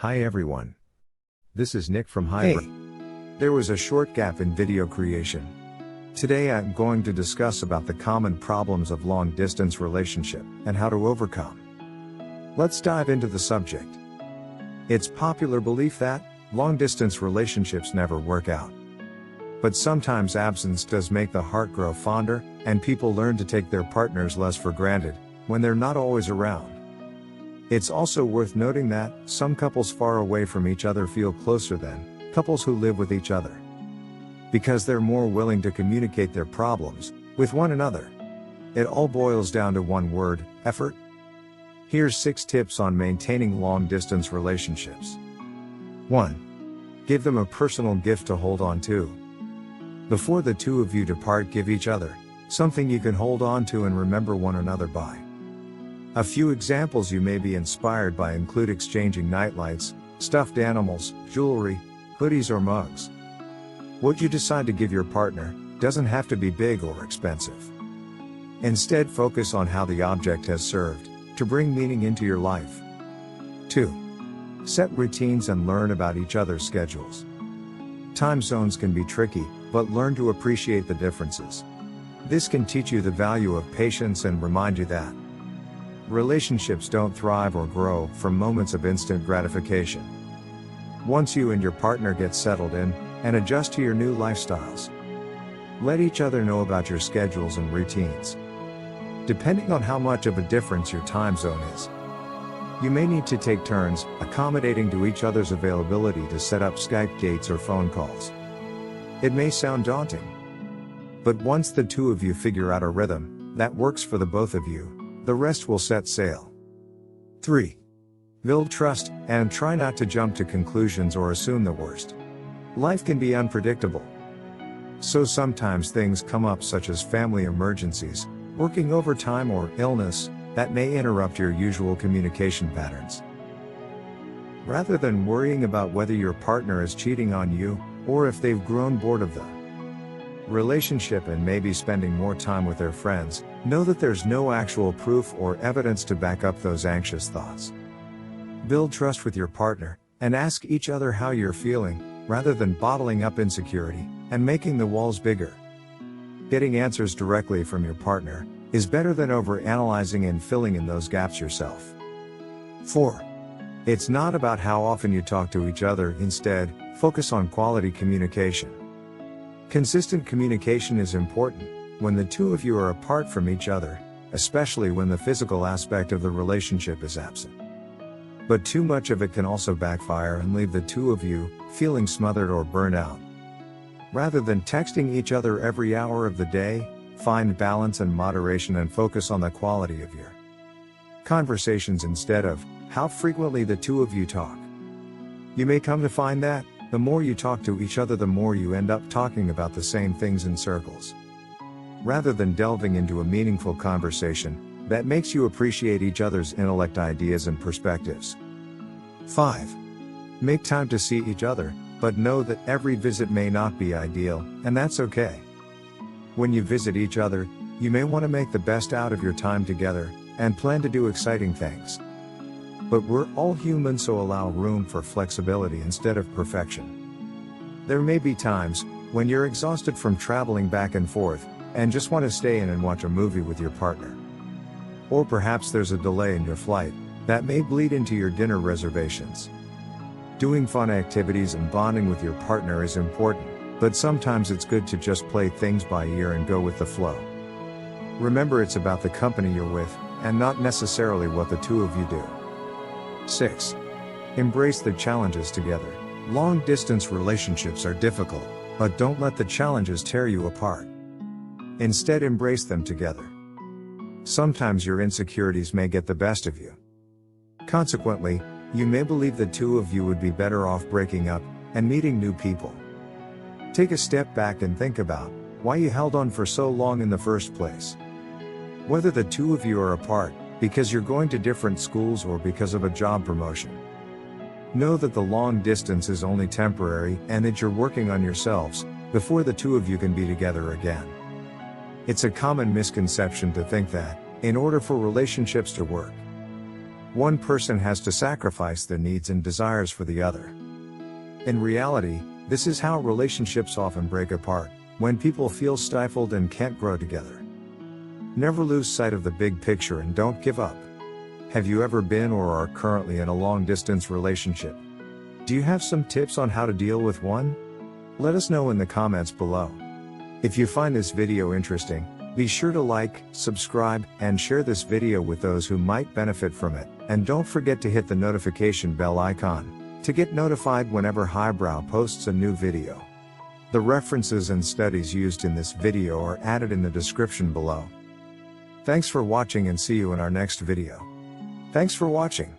Hi everyone. This is Nick from Hey, Hybrid. There was a short gap in video creation. Today I'm going to discuss about the common problems of long-distance relationship and how to overcome. Let's dive into the subject. It's popular belief that long-distance relationships never work out. But sometimes absence does make the heart grow fonder, and people learn to take their partners less for granted when they're not always around. It's also worth noting that some couples far away from each other feel closer than couples who live with each other, because they're more willing to communicate their problems with one another. It all boils down to one word: effort. Here's 6 tips on maintaining long-distance relationships. 1. Give them a personal gift to hold on to. Before the two of you depart, give each other something you can hold on to and remember one another by. A few examples you may be inspired by include exchanging nightlights, stuffed animals, jewelry, hoodies or mugs. What you decide to give your partner doesn't have to be big or expensive. Instead, focus on how the object has served to bring meaning into your life. 2. Set routines and learn about each other's schedules. Time zones can be tricky, but learn to appreciate the differences. This can teach you the value of patience and remind you that relationships don't thrive or grow from moments of instant gratification. Once you and your partner get settled in and adjust to your new lifestyles, let each other know about your schedules and routines. Depending on how much of a difference your time zone is, you may need to take turns accommodating to each other's availability to set up Skype dates or phone calls. It may sound daunting, but once the two of you figure out a rhythm that works for the both of you, the rest will set sail. 3. Build trust, and try not to jump to conclusions or assume the worst. Life can be unpredictable, so sometimes things come up, such as family emergencies, working overtime, or illness, that may interrupt your usual communication patterns. Rather than worrying about whether your partner is cheating on you, or if they've grown bored of the relationship and maybe spending more time with their friends, know that there's no actual proof or evidence to back up those anxious thoughts. Build trust with your partner, and ask each other how you're feeling, rather than bottling up insecurity and making the walls bigger. Getting answers directly from your partner is better than overanalyzing and filling in those gaps yourself. 4. It's not about how often you talk to each other. Instead, focus on quality communication. Consistent communication is important when the two of you are apart from each other, especially when the physical aspect of the relationship is absent. But too much of it can also backfire and leave the two of you feeling smothered or burned out. Rather than texting each other every hour of the day, find balance and moderation and focus on the quality of your conversations instead of how frequently the two of you talk. You may come to find that the more you talk to each other, the more you end up talking about the same things in circles, rather than delving into a meaningful conversation that makes you appreciate each other's intellect, ideas, and perspectives. 5. Make time to see each other, but know that every visit may not be ideal, and that's okay. When you visit each other, you may want to make the best out of your time together and plan to do exciting things. But we're all human, so allow room for flexibility instead of perfection. There may be times when you're exhausted from traveling back and forth and just want to stay in and watch a movie with your partner. Or perhaps there's a delay in your flight that may bleed into your dinner reservations. Doing fun activities and bonding with your partner is important, but sometimes it's good to just play things by ear and go with the flow. Remember, it's about the company you're with, and not necessarily what the two of you do. 6. Embrace the challenges together. Long-distance relationships are difficult, but don't let the challenges tear you apart. Instead, embrace them together. Sometimes your insecurities may get the best of you. Consequently, you may believe the two of you would be better off breaking up and meeting new people. Take a step back and think about why you held on for so long in the first place. Whether the two of you are apart because you're going to different schools or because of a job promotion, know that the long distance is only temporary and that you're working on yourselves before the two of you can be together again. It's a common misconception to think that, in order for relationships to work, One person has to sacrifice their needs and desires for the other. In reality, this is how relationships often break apart, when people feel stifled and can't grow together. Never lose sight of the big picture and don't give up. Have you ever been or are currently in a long-distance relationship? Do you have some tips on how to deal with one? Let us know in the comments below. If you find this video interesting, be sure to like, subscribe, and share this video with those who might benefit from it, and don't forget to hit the notification bell icon to get notified whenever Highbrow posts a new video. The references and studies used in this video are added in the description below. Thanks for watching and see you in our next video. Thanks for watching.